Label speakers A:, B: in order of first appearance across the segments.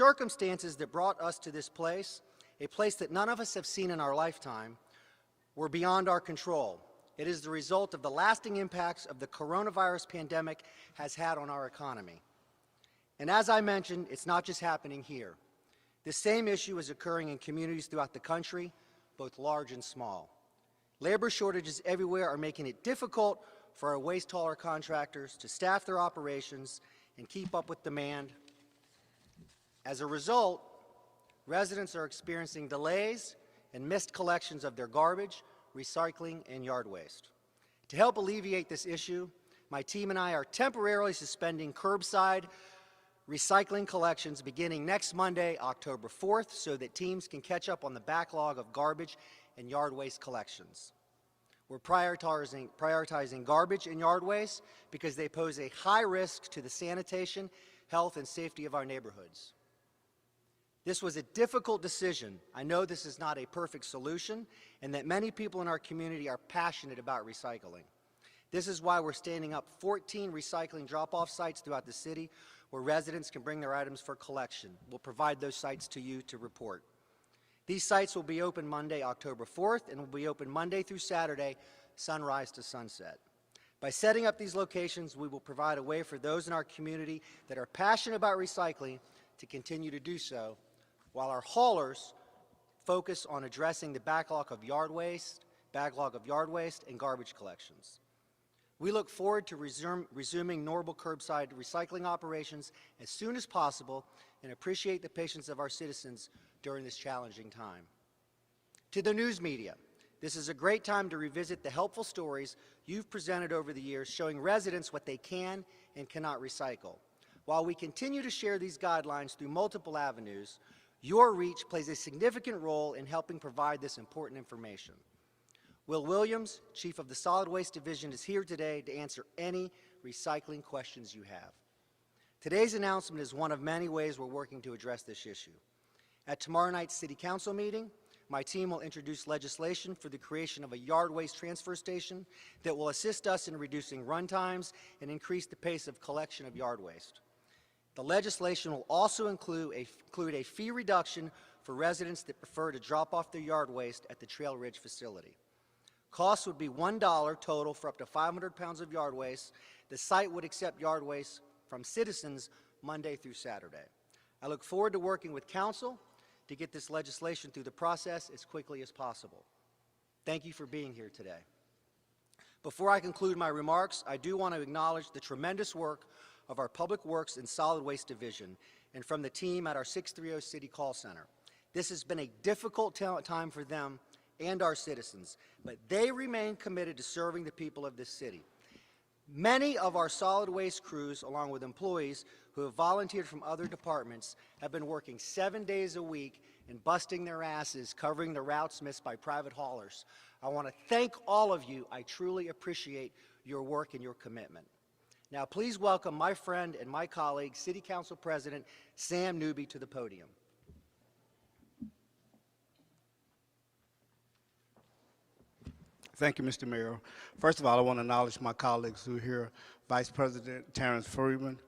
A: circumstances that brought us to this place, a place that none of us have seen in our lifetime, were beyond our control. It is the result of the lasting impacts of the coronavirus pandemic has had on our economy. And as I mentioned, it's not just happening here. The same issue is occurring in communities throughout the country, both large and small. Labor shortages everywhere are making it difficult for our waste hauler contractors to staff their operations and keep up with demand. As a result, residents are experiencing delays and missed collections of their garbage, recycling, and yard waste. To help alleviate this issue, my team and I are temporarily suspending curbside recycling collections beginning next Monday, October 4th, so that teams can catch up on the backlog of garbage and yard waste collections. We're prioritizing garbage and yard waste because they pose a high risk to the sanitation, health, and safety of our neighborhoods. This was a difficult decision. I know this is not a perfect solution, and that many people in our community are passionate about recycling. This is why we're standing up 14 recycling drop-off sites throughout the city where residents can bring their items for collection. We'll provide those sites to you to report. These sites will be open Monday, October 4th, and will be open Monday through Saturday, sunrise to sunset. By setting up these locations, we will provide a way for those in our community that are passionate about recycling to continue to do so, while our haulers focus on addressing the backlog of yard waste and garbage collections. We look forward to resuming normal curbside recycling operations as soon as possible and appreciate the patience of our citizens during this challenging time. To the news media, this is a great time to revisit the helpful stories you've presented over the years showing residents what they can and cannot recycle. While we continue to share these guidelines through multiple avenues, your reach plays a significant role in helping provide this important information. Will Williams, Chief of the Solid Waste Division, is here today to answer any recycling questions you have. Today's announcement is one of many ways we're working to address this issue. At tomorrow night's City Council meeting, my team will introduce legislation for the creation of a yard waste transfer station that will assist us in reducing run times and increase the pace of collection of yard waste. The legislation will also include a fee reduction for residents that prefer to drop off their yard waste at the Trail Ridge facility. Costs would be $1 total for up to 500 pounds of yard waste. The site would accept yard waste from citizens Monday through Saturday. I look forward to working with Council to get this legislation through the process as quickly as possible. Thank you for being here today. Before I conclude my remarks, I do want to acknowledge the tremendous work of our Public Works and Solid Waste Division and from the team at our 630 City Call Center. This has been a difficult time for them and our citizens, but they remain committed to serving the people of this city. Many of our solid waste crews, along with employees who have volunteered from other departments, have been working 7 days a week and busting their asses covering the routes missed by private haulers. I want to thank all of you. I truly appreciate your work and your commitment. Now please welcome my friend and my colleague, City Council President Sam Newby, to the podium.
B: Thank you, Mr. Mayor. First of all, I want to acknowledge my colleagues who are here, Vice President Terrence Freeman,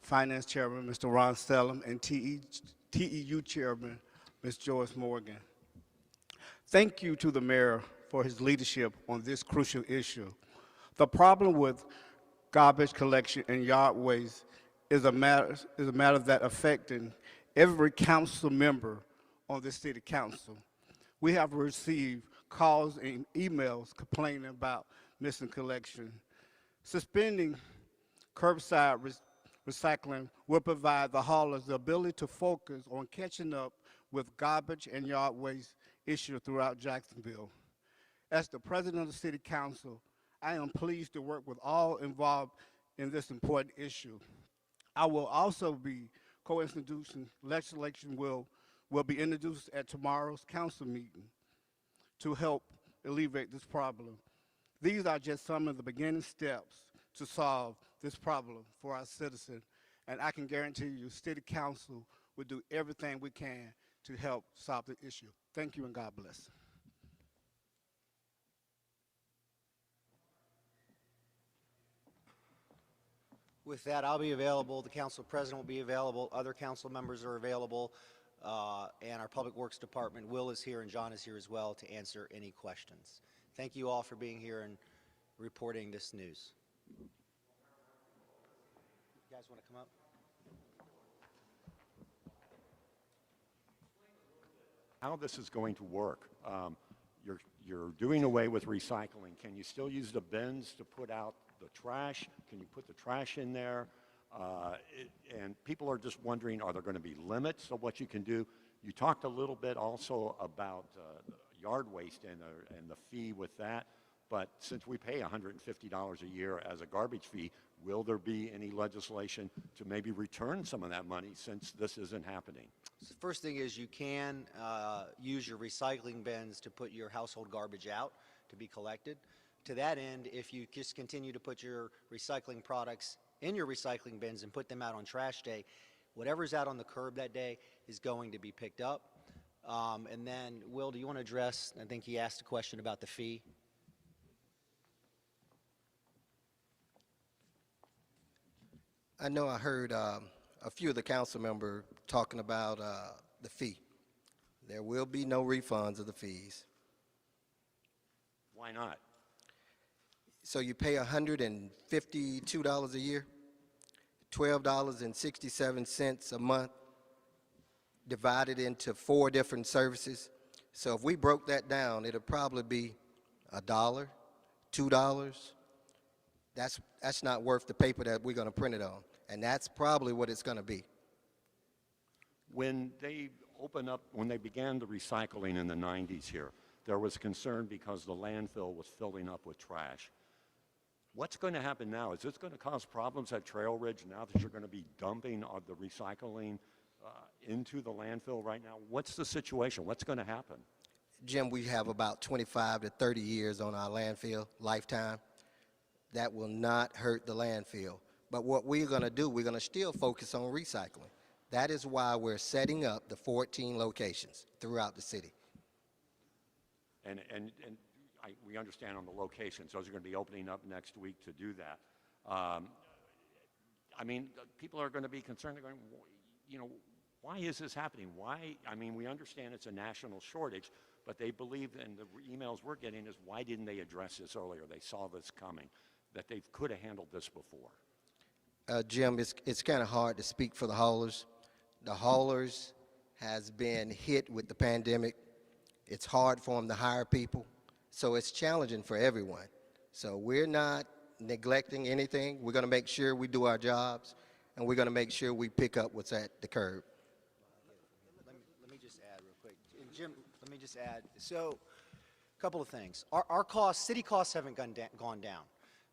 B: Finance Chairman Mr. Ron Stellum, and TEU Chairman Ms. Joyce Morgan. Thank you to the Mayor for his leadership on this crucial issue. The problem with garbage collection and yard waste is a matter that affecting every council member on the City Council. We have received calls and emails complaining about missing collection. Suspending curbside recycling will provide the haulers the ability to focus on catching up with garbage and yard waste issues throughout Jacksonville. As the President of the City Council, I am pleased to work with all involved in this important issue. I will also be co-introducing legislation will be introduced at tomorrow's council meeting to help alleviate this problem. These are just some of the beginning steps to solve this problem for our citizens, and I can guarantee you City Council will do everything we can to help solve the issue. Thank you and God bless.
A: With that, I'll be available, the council president will be available, other council members are available, and our Public Works Department, Will is here and John is here as well to answer any questions. Thank you all for being here and reporting this news. You guys want to come up?
C: How this is going to work. You're doing away with recycling. Can you still use the bins to put out the trash? Can you put the trash in there? And people are just wondering, are there going to be limits of what you can do? You talked a little bit also about yard waste and the fee with that. But since we pay $150 a year as a garbage fee, will there be any legislation to maybe return some of that money since this isn't happening?
A: So the first thing is you can use your recycling bins to put your household garbage out to be collected. To that end, if you just continue to put your recycling products in your recycling bins and put them out on trash day, whatever's out on the curb that day is going to be picked up. And then, Will, do you want to address, I think he asked a question about the fee.
D: I know I heard a few of the council members talking about the fee. There will be no refunds of the fees.
C: Why not?
D: So you pay $152 a year, $12.67 a month, divided into 4 different services. So if we broke that down, it'll probably be $1, $2. That's not worth the paper that we're going to print it on. And that's probably what it's going to be.
C: When they began the recycling in the 90s here, there was concern because the landfill was filling up with trash. What's going to happen now? Is this going to cause problems at Trail Ridge now that you're going to be dumping of the recycling into the landfill right now? What's the situation? What's going to happen?
D: Jim, we have about 25 to 30 years on our landfill lifetime. That will not hurt the landfill. But what we're going to do, we're going to still focus on recycling. That is why we're setting up the 14 locations throughout the city.
C: We understand on the locations, those are going to be opening up next week to do that. I mean, people are going to be concerned. They're going, you know, why is this happening? Why? I mean, we understand it's a national shortage, but they believe, and the emails we're getting is, why didn't they address this earlier? They saw this coming, that they could have handled this before.
D: Jim, it's kind of hard to speak for the haulers. The haulers has been hit with the pandemic. It's hard for them to hire people, so it's challenging for everyone. So we're not neglecting anything. We're going to make sure we do our jobs, and we're going to make sure we pick up what's at the curb.
A: Let me just add real quick. And Jim, let me just add. So a couple of things. Our costs, city costs haven't gone down.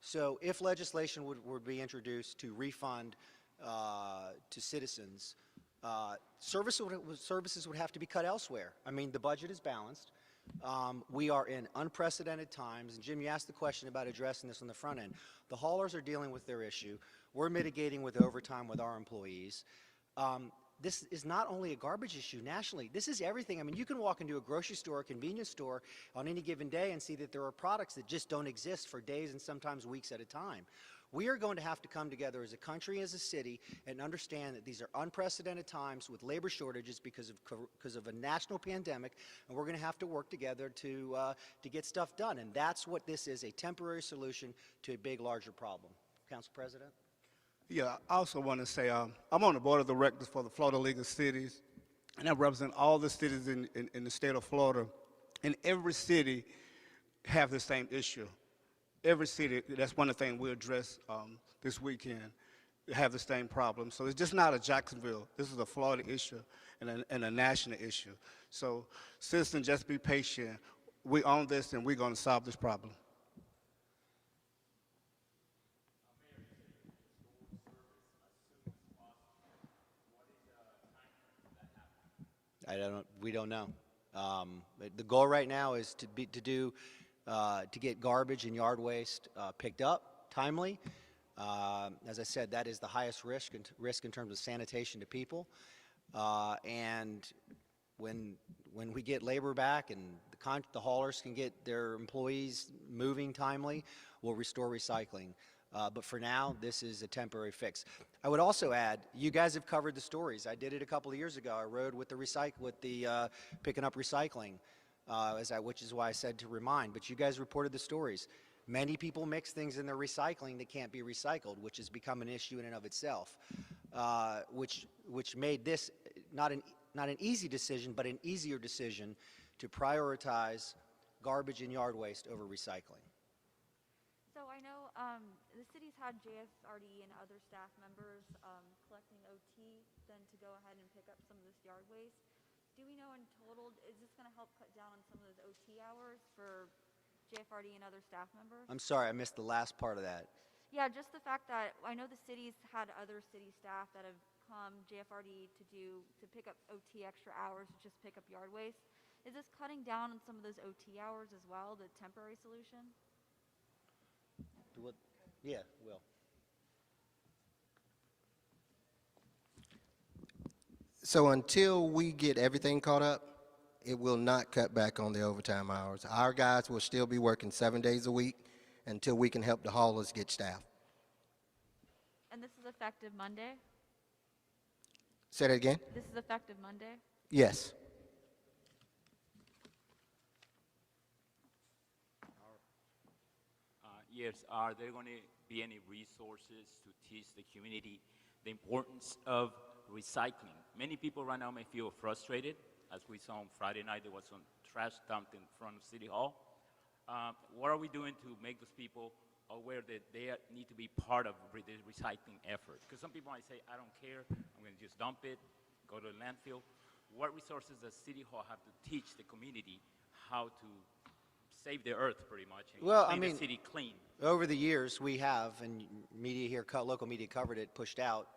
A: So if legislation would be introduced to refund to citizens, services would have to be cut elsewhere. I mean, the budget is balanced. We are in unprecedented times. And Jim, you asked the question about addressing this on the front end. The haulers are dealing with their issue. We're mitigating with overtime with our employees. This is not only a garbage issue nationally. This is everything. I mean, you can walk into a grocery store, a convenience store on any given day and see that there are products that just don't exist for days and sometimes weeks at a time. We are going to have to come together as a country, as a city, and understand that these are unprecedented times with labor shortages because of a national pandemic, and we're going to have to work together to get stuff done. And that's what this is, a temporary solution to a big, larger problem. Council President?
B: Yeah, I also want to say I'm on the board of directors for the Florida League of Cities, and I represent all the cities in the state of Florida. And every city have the same issue. Every city, that's one of the things we address this weekend, have the same problem. So it's just not a Jacksonville. This is a Florida issue and a national issue. So citizens, just be patient. We own this, and we're going to solve this problem.
A: We don't know. The goal right now is to get garbage and yard waste picked up timely. As I said, that is the highest risk in terms of sanitation to people. And when we get labor back and the haulers can get their employees moving timely, we'll restore recycling. But for now, this is a temporary fix. I would also add, you guys have covered the stories. I did it a couple of years ago. I rode with the picking up recycling, which is why I said to remind. But you guys reported the stories. Many people mix things in their recycling that can't be recycled, which has become an issue in and of itself, which made this not an easy decision, but an easier decision to prioritize garbage and yard waste over recycling.
E: So I know the city's had JSRD and other staff members collecting OT then to go ahead and pick up some of this yard waste. Do we know in total, is this going to help cut down on some of those OT hours for JFRD and other staff members?
A: I'm sorry, I missed the last part of that.
E: Yeah, just the fact that I know the city's had other city staff that have come JFRD to pick up OT extra hours to just pick up yard waste. Is this cutting down on some of those OT hours as well, the temporary solution?
A: Yeah, Will.
D: So until we get everything caught up, it will not cut back on the overtime hours. Our guys will still be working 7 days a week until we can help the haulers get staff.
E: And this is effective Monday?
D: Say that again?
E: This is effective Monday?
D: Yes.
F: Yes, are there going to be any resources to teach the community the importance of recycling? Many people right now may feel frustrated. As we saw on Friday night, there was some trash dumped in front of City Hall. What are we doing to make those people aware that they need to be part of the recycling effort? Because some people might say, I don't care, I'm going to just dump it, go to the landfill. What resources does City Hall have to teach the community how to save the earth, pretty much, and keep the city clean?
A: Over the years, we have, and media here, local media covered it, pushed out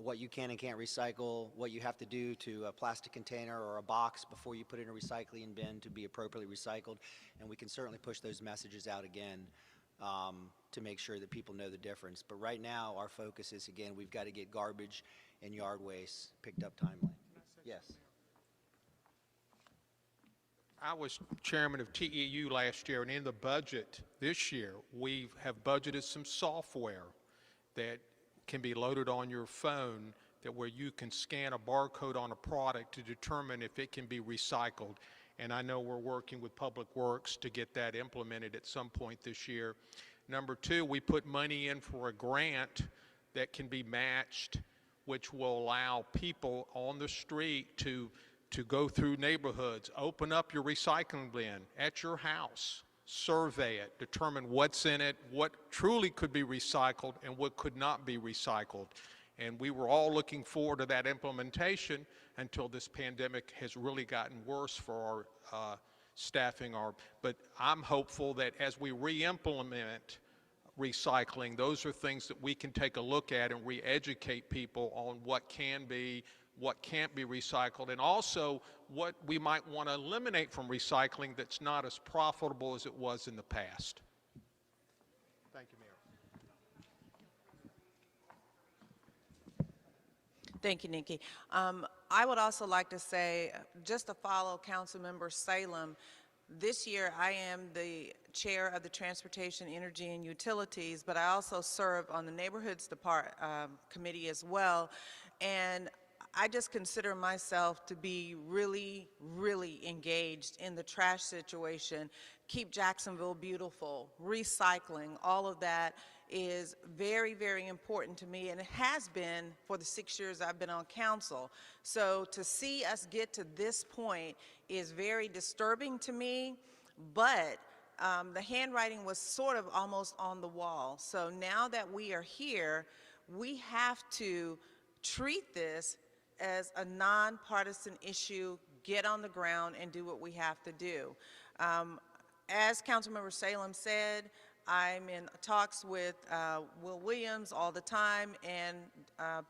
A: what you can and can't recycle, what you have to do to a plastic container or a box before you put it in a recycling bin to be appropriately recycled. And we can certainly push those messages out again to make sure that people know the difference. But right now, our focus is, again, we've got to get garbage and yard waste picked up timely. Yes.
G: I was chairman of TEU last year, and in the budget this year, we have budgeted some software that can be loaded on your phone that where you can scan a barcode on a product to determine if it can be recycled. And I know we're working with Public Works to get that implemented at some point this year. Number two, we put money in for a grant that can be matched, which will allow people on the street to go through neighborhoods, open up your recycling bin at your house, survey it, determine what's in it, what truly could be recycled and what could not be recycled. And we were all looking forward to that implementation until this pandemic has really gotten worse for our staffing. But I'm hopeful that as we re-implement recycling, those are things that we can take a look at and re-educate people on what can be, what can't be recycled, and also what we might want to eliminate from recycling that's not as profitable as it was in the past. Thank you, Mayor.
H: Thank you, Nikki. I would also like to say, just to follow Councilmember Salem, this year I am the chair of the Transportation, Energy, and Utilities, but I also serve on the Neighborhoods Committee as well. And I just consider myself to be really, really engaged in the trash situation. Keep Jacksonville beautiful, recycling, all of that is very, very important to me, and it has been for the 6 years I've been on council. So to see us get to this point is very disturbing to me, but the handwriting was sort of almost on the wall. So now that we are here, we have to treat this as a nonpartisan issue, get on the ground and do what we have to do. As Councilmember Salem said, I'm in talks with Will Williams all the time and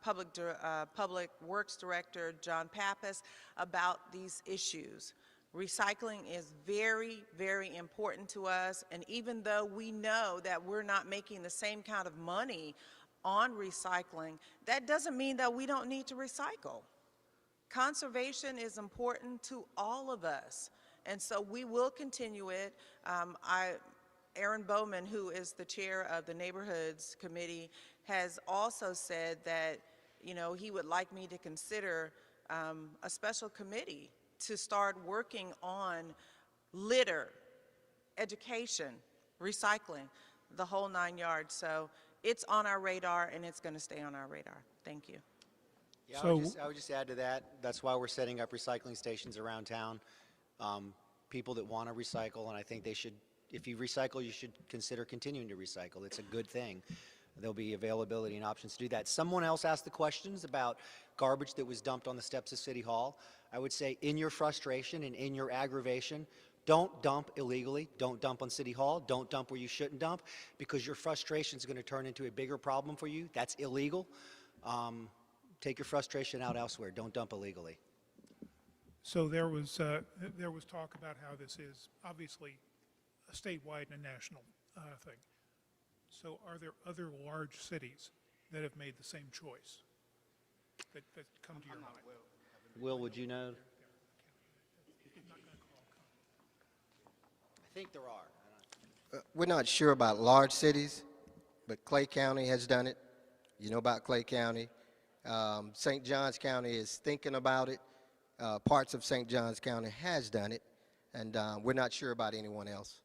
H: Public Works Director John Pappas about these issues. Recycling is very, very important to us, and even though we know that we're not making the same kind of money on recycling, that doesn't mean that we don't need to recycle. Conservation is important to all of us, and so we will continue it. Aaron Bowman, who is the chair of the Neighborhoods Committee, has also said that, he would like me to consider a special committee to start working on litter, education, recycling, the whole 9 yards. So it's on our radar, and it's going to stay on our radar. Thank you.
A: Yeah,
I: So-
A: I would just add to that. That's why we're setting up recycling stations around town. People that want to recycle, and I think they should, if you recycle, you should consider continuing to recycle. It's a good thing. There'll be availability and options to do that. Someone else asked the questions about garbage that was dumped on the steps of City Hall. I would say in your frustration and in your aggravation, don't dump illegally. Don't dump on City Hall. Don't dump where you shouldn't dump, because your frustration is going to turn into a bigger problem for you. That's illegal. Take your frustration out elsewhere. Don't dump illegally.
I: So there was talk about how this is obviously a statewide and a national thing. So are there other large cities that have made the same choice that come to your mind?
A: Will, would you know? I think there are.
D: We're not sure about large cities, but Clay County has done it. You know about Clay County. St. Johns County is thinking about it. Parts of St. Johns County has done it, and we're not sure about anyone else.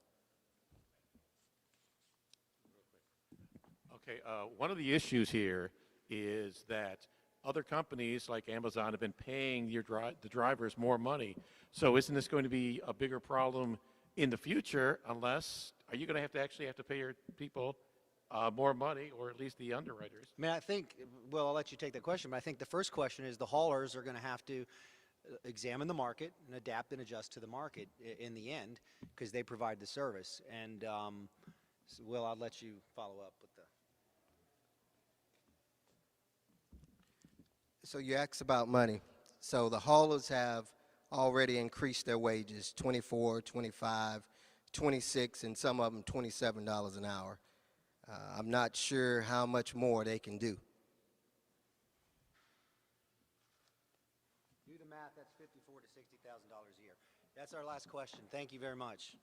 J: Okay, one of the issues here is that other companies like Amazon have been paying the drivers more money. So isn't this going to be a bigger problem in the future unless, are you going to actually have to pay your people more money, or at least the underwriters?
A: I mean, I think, well, I'll let you take that question, but I think the first question is the haulers are going to have to examine the market and adapt and adjust to the market in the end, because they provide the service. And so, Will, I'll let you follow up with the.
D: So you asked about money. So the haulers have already increased their wages, 24, 25, 26, and some of them $27 an hour. I'm not sure how much more they can do.
A: Do the math, that's $54,000 to $60,000 a year. That's our last question. Thank you very much.